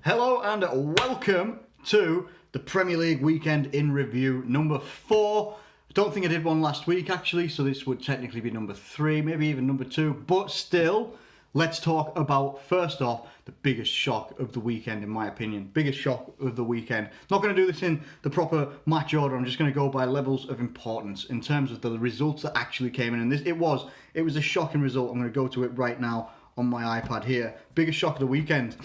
Hello and welcome to the Premier League Weekend in Review number 4. I don't think I did one last week actually, so this would technically be number 3, maybe even number 2, but still, let's talk about, first off, the biggest shock of the weekend in my opinion. Biggest shock of the weekend. Not going to do this in the proper match order, I'm just going to go by levels of importance in terms of the results that actually came in. And it was a shocking result. I'm going to go to it right now on my iPad here. Biggest shock of the weekend.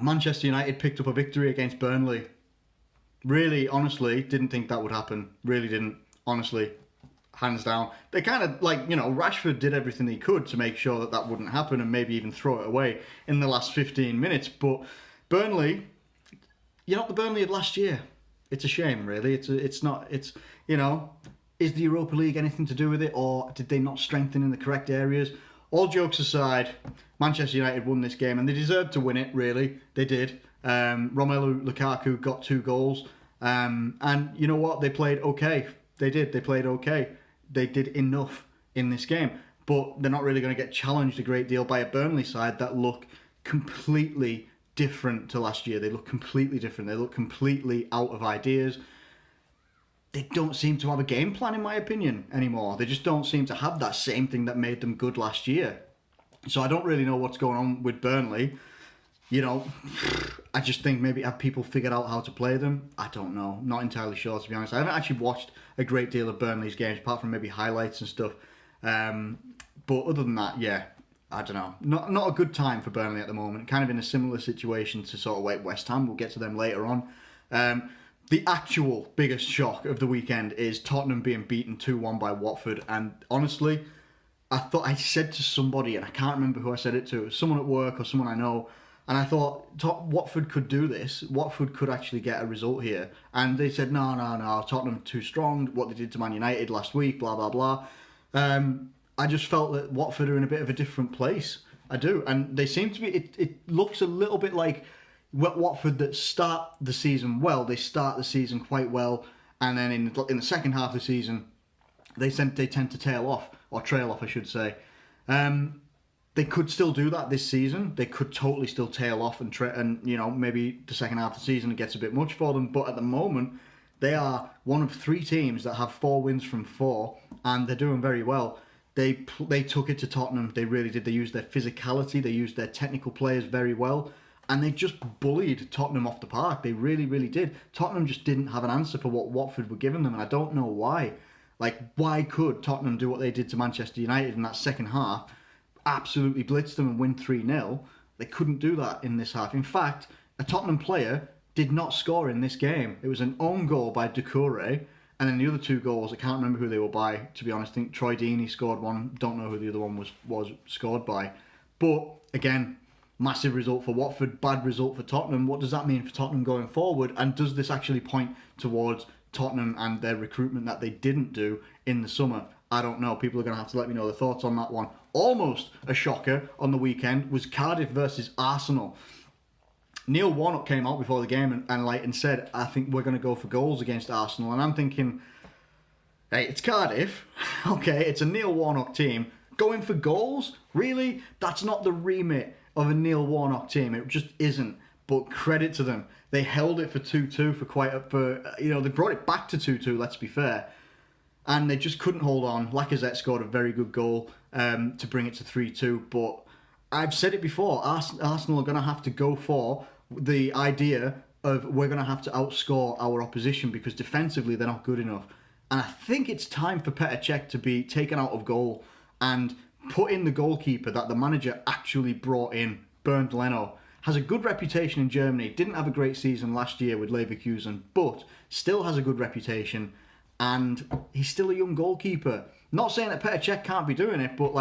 Manchester United picked up a victory against Burnley. Really, honestly, didn't think that would happen. Really didn't, honestly. Hands down. They kind of, Rashford did everything he could to make sure that wouldn't happen and maybe even throw it away in the last 15 minutes. But Burnley, you're not the Burnley of last year. It's a shame, really. Is the Europa League anything to do with it, or did they not strengthen in the correct areas? All jokes aside, Manchester United won this game and they deserved to win it, really. They did. Romelu Lukaku got 2 goals. And you know what? They played okay. They did. They played okay. They did enough in this game. But they're not really going to get challenged a great deal by a Burnley side that look completely different to last year. They look completely different. They look completely out of ideas. They don't seem to have a game plan, in my opinion, anymore. They just don't seem to have that same thing that made them good last year. So I don't really know what's going on with Burnley. I just think maybe have people figured out how to play them? I don't know. Not entirely sure, to be honest. I haven't actually watched a great deal of Burnley's games, apart from maybe highlights and stuff. But other than that, yeah, I don't know. Not a good time for Burnley at the moment. Kind of in a similar situation to sort of like West Ham. We'll get to them later on. The actual biggest shock of the weekend is Tottenham being beaten 2-1 by Watford. And honestly, I said to somebody, and I can't remember who I said it to, it was someone at work or someone I know, and I thought, Watford could do this. Watford could actually get a result here. And they said, no, Tottenham too strong, what they did to Man United last week, blah, blah, blah. I just felt that Watford are in a bit of a different place. I do. And they seem to be, it looks a little bit like Watford that start the season well. They start the season quite well, and then in the second half of the season, they tend to tail off, or trail off, I should say. They could still do that this season. They could totally still tail off and maybe the second half of the season it gets a bit much for them. But at the moment, they are one of 3 teams that have 4 wins from 4, and they're doing very well. They took it to Tottenham. They really did. They used their physicality. They used their technical players very well. And they just bullied Tottenham off the park. They really, really did. Tottenham just didn't have an answer for what Watford were giving them, and I don't know why. Why could Tottenham do what they did to Manchester United in that second half, absolutely blitz them and win 3-0? They couldn't do that in this half. In fact, a Tottenham player did not score in this game. It was an own goal by Doucouré, and then the other 2 goals, I can't remember who they were by, to be honest. I think Troy Deeney scored one. Don't know who the other one was scored by. But, again, massive result for Watford, bad result for Tottenham. What does that mean for Tottenham going forward? And does this actually point towards Tottenham and their recruitment that they didn't do in the summer? I don't know. People are going to have to let me know their thoughts on that one. Almost a shocker on the weekend was Cardiff versus Arsenal. Neil Warnock came out before the game and said, I think we're going to go for goals against Arsenal. And I'm thinking, hey, it's Cardiff. Okay, it's a Neil Warnock team. Going for goals? Really? That's not the remit of a Neil Warnock team. It just isn't. But credit to them. They held it for 2-2 they brought it back to 2-2, let's be fair. And they just couldn't hold on. Lacazette scored a very good goal to bring it to 3-2. But I've said it before, Arsenal are going to have to go for the idea of we're going to have to outscore our opposition because defensively they're not good enough. And I think it's time for Petr Cech to be taken out of goal and put in the goalkeeper that the manager actually brought in, Bernd Leno. Has a good reputation in Germany, didn't have a great season last year with Leverkusen, but still has a good reputation, and he's still a young goalkeeper. Not saying that Petr Cech can't be doing it, but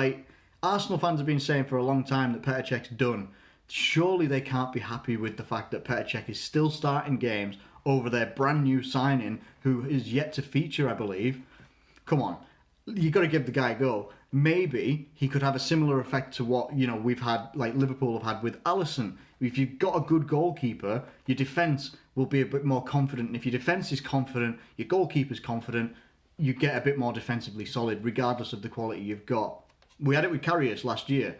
Arsenal fans have been saying for a long time that Petr Cech's done. Surely they can't be happy with the fact that Petr Cech is still starting games over their brand new signing, who is yet to feature, I believe. Come on, you got to give the guy a go. Maybe he could have a similar effect to what we've had, like Liverpool have had with Alisson. If you've got a good goalkeeper, your defence will be a bit more confident. And if your defence is confident, your goalkeeper's confident, you get a bit more defensively solid, regardless of the quality you've got. We had it with Karius last year.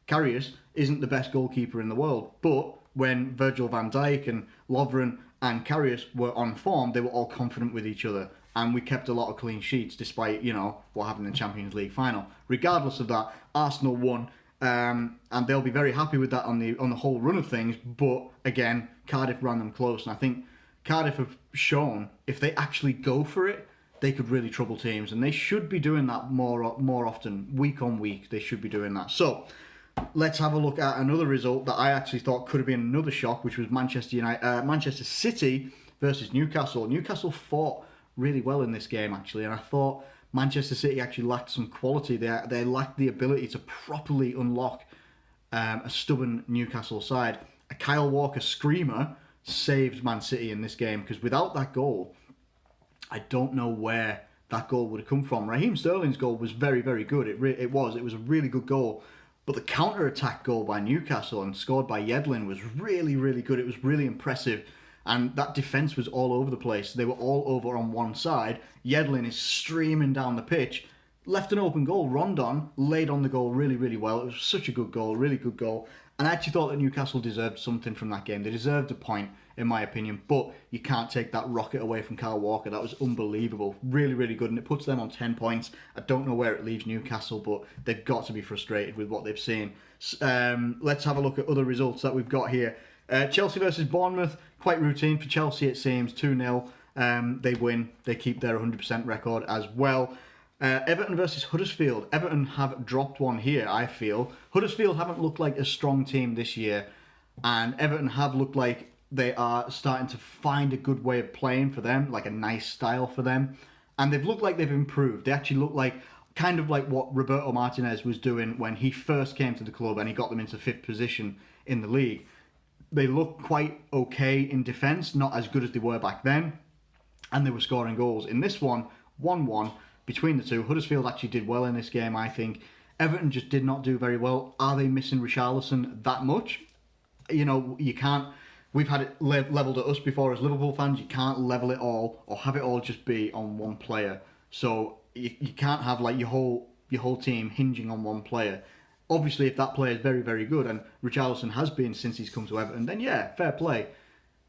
Karius isn't the best goalkeeper in the world, but when Virgil van Dijk and Lovren and Karius were on form, they were all confident with each other. And we kept a lot of clean sheets despite, what happened in the Champions League final. Regardless of that, Arsenal won. And they'll be very happy with that on the whole run of things. But again, Cardiff ran them close. And I think Cardiff have shown if they actually go for it, they could really trouble teams. And they should be doing that more often. Week on week, they should be doing that. So let's have a look at another result that I actually thought could have been another shock, which was Manchester City versus Newcastle. Newcastle fought really well in this game, actually, and I thought Manchester City actually lacked some quality. They lacked the ability to properly unlock a stubborn Newcastle side. A Kyle Walker screamer saved Man City in this game, because without that goal, I don't know where that goal would have come from. Raheem Sterling's goal was very, very good. It was a really good goal. But the counter-attack goal by Newcastle and scored by Yedlin was really, really good. It was really impressive. And that defence was all over the place. They were all over on one side. Yedlin is streaming down the pitch. Left an open goal. Rondon laid on the goal really, really well. It was such a good goal, really good goal. And I actually thought that Newcastle deserved something from that game. They deserved a point, in my opinion. But you can't take that rocket away from Kyle Walker. That was unbelievable. Really, really good. And it puts them on 10 points. I don't know where it leaves Newcastle, but they've got to be frustrated with what they've seen. Let's have a look at other results that we've got here. Chelsea versus Bournemouth. Quite routine for Chelsea, it seems. 2-0. They win. They keep their 100% record as well. Everton versus Huddersfield. Everton have dropped one here, I feel. Huddersfield haven't looked like a strong team this year, and Everton have looked like they are starting to find a good way of playing for them, like a nice style for them. And they've looked like they've improved. They actually look like kind of like what Roberto Martinez was doing when he first came to the club and he got them into 5th position in the league. They look quite okay in defence, not as good as they were back then, and they were scoring goals. In this one, 1-1 between the two. Huddersfield actually did well in this game, I think. Everton just did not do very well. Are they missing Richarlison that much? You can't... We've had it levelled at us before as Liverpool fans. You can't level it all or have it all just be on one player. So you can't have like your whole team hinging on one player. Obviously, if that player is very, very good, and Richarlison has been since he's come to Everton, then yeah, fair play.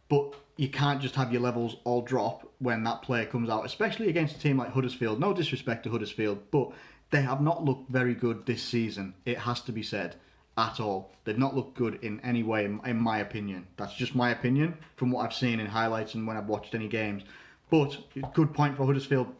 But you can't just have your levels all drop when that player comes out, especially against a team like Huddersfield. No disrespect to Huddersfield, but they have not looked very good this season. It has to be said, at all. They've not looked good in any way, in my opinion. That's just my opinion from what I've seen in highlights and when I've watched any games. But good point for Huddersfield.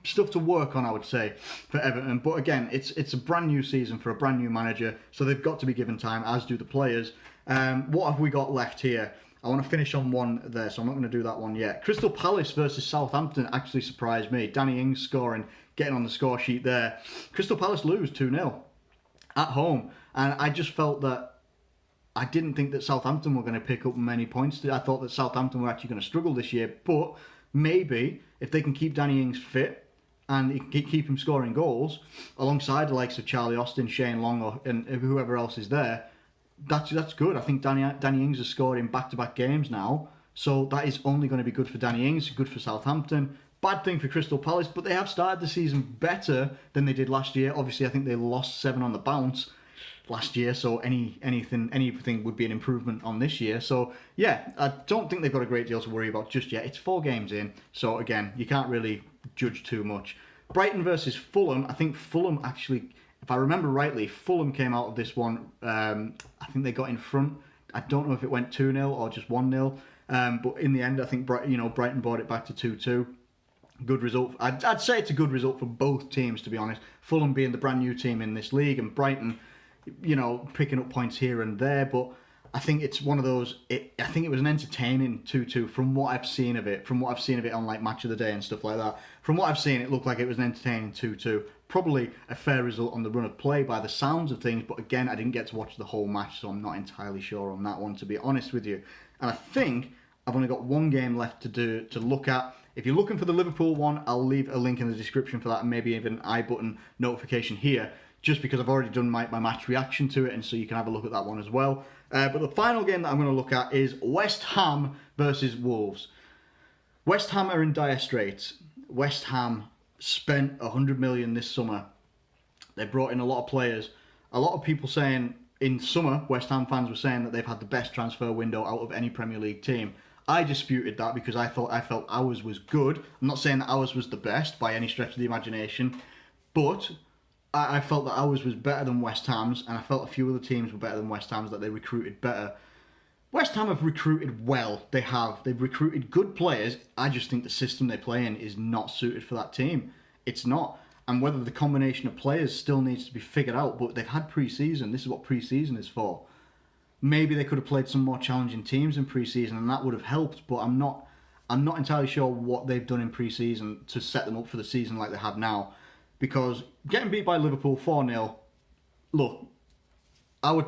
Stuff to work on, I would say, for Everton. But again, it's a brand new season for a brand new manager, so they've got to be given time, as do the players. What have we got left here? I want to finish on one there, so I'm not going to do that one yet. Crystal Palace versus Southampton actually surprised me. Danny Ings scoring, getting on the score sheet there. Crystal Palace lose 2-0 at home, and I just felt that I didn't think that Southampton were going to pick up many points. I thought that Southampton were actually going to struggle this year, but maybe if they can keep Danny Ings fit and keep him scoring goals alongside the likes of Charlie Austin, Shane Long, and whoever else is there, that's good. I think Danny Ings has scored in back-to-back games now, so that is only going to be good for Danny Ings, good for Southampton. Bad thing for Crystal Palace, but they have started the season better than they did last year. Obviously, I think they lost 7 on the bounce last year, so anything would be an improvement on this year. So yeah, I don't think they've got a great deal to worry about just yet. It's 4 games in, so again, you can't really judge too much. Brighton versus Fulham. I think Fulham actually, if I remember rightly, Fulham came out of this one. I think they got in front. I don't know if it went 2-0 or just 1-0. But in the end, I think Brighton brought it back to 2-2. Good result. I'd say it's a good result for both teams, to be honest. Fulham being the brand new team in this league, and Brighton, picking up points here and there. But I think it's one of those. I think it was an entertaining 2-2 from what I've seen of it. From what I've seen of it on like Match of the Day and stuff like that. From what I've seen, it looked like it was an entertaining 2-2. Probably a fair result on the run of play by the sounds of things. But again, I didn't get to watch the whole match, so I'm not entirely sure on that one, to be honest with you. And I think I've only got one game left to look at. If you're looking for the Liverpool one, I'll leave a link in the description for that, and maybe even an i-button notification here, just because I've already done my match reaction to it, and so you can have a look at that one as well. But the final game that I'm going to look at is West Ham versus Wolves. West Ham are in dire straits. West Ham spent 100 million this summer. They brought in a lot of players. A lot of people saying in summer, West Ham fans were saying that they've had the best transfer window out of any Premier League team. I disputed that because I felt ours was good. I'm not saying that ours was the best by any stretch of the imagination, but I felt that ours was better than West Ham's, and I felt a few other teams were better than West Ham's, that they recruited better. West Ham have recruited well. They have. They've recruited good players. I just think the system they play in is not suited for that team. It's not. And whether the combination of players still needs to be figured out, but they've had pre-season. This is what pre-season is for. Maybe they could have played some more challenging teams in pre-season, and that would have helped. But I'm not entirely sure what they've done in pre-season to set them up for the season like they have now. Because getting beat by Liverpool 4-0, look,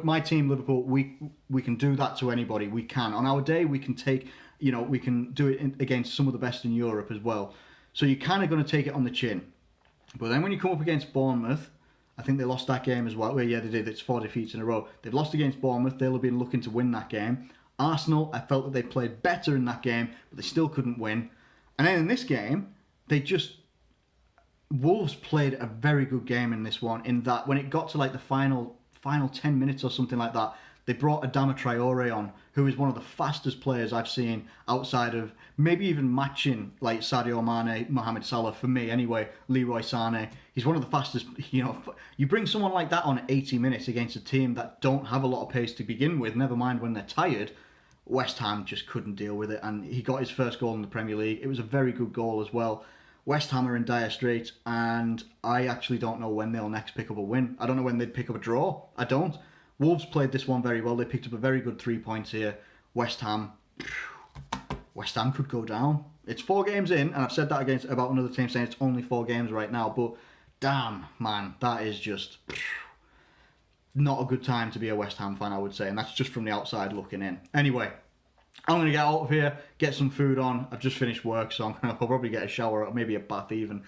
my team Liverpool, we can do that to anybody. We can on our day. We can take, we can do it against some of the best in Europe as well. So you're kind of going to take it on the chin. But then when you come up against Bournemouth, I think they lost that game as well. Well, yeah, they did. It's 4 defeats in a row. They've lost against Bournemouth. They'll have been looking to win that game. Arsenal, I felt that they played better in that game, but they still couldn't win. And then in this game, Wolves played a very good game in this one, in that when it got to like the final 10 minutes or something like that, they brought Adama Traore on, who is one of the fastest players I've seen outside of maybe even matching like Sadio Mane, Mohamed Salah, for me anyway, Leroy Sané. He's one of the fastest, you bring someone like that on at 80 minutes against a team that don't have a lot of pace to begin with, never mind when they're tired. West Ham just couldn't deal with it, and he got his first goal in the Premier League. It was a very good goal as well. West Ham are in dire straits, and I actually don't know when they'll next pick up a win. I don't know when they'd pick up a draw. I don't. Wolves played this one very well. They picked up a very good 3 points here. West Ham could go down. It's 4 games in, and I've said that about another team saying it's only 4 games right now, but damn, man, that is just not a good time to be a West Ham fan, I would say, and that's just from the outside looking in. Anyway, I'm going to get out of here, get some food on. I've just finished work, so I'll probably get a shower or maybe a bath even.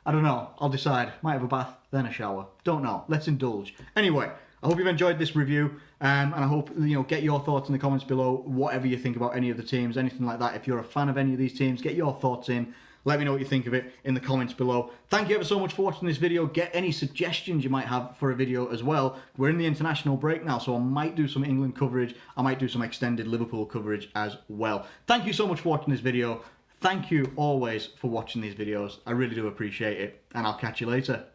I don't know. I'll decide. Might have a bath, then a shower. Don't know. Let's indulge. Anyway, I hope you've enjoyed this review, and I hope, get your thoughts in the comments below, whatever you think about any of the teams, anything like that. If you're a fan of any of these teams, get your thoughts in. Let me know what you think of it in the comments below. Thank you ever so much for watching this video. Get any suggestions you might have for a video as well. We're in the international break now, so I might do some England coverage. I might do some extended Liverpool coverage as well. Thank you so much for watching this video. Thank you always for watching these videos. I really do appreciate it, and I'll catch you later.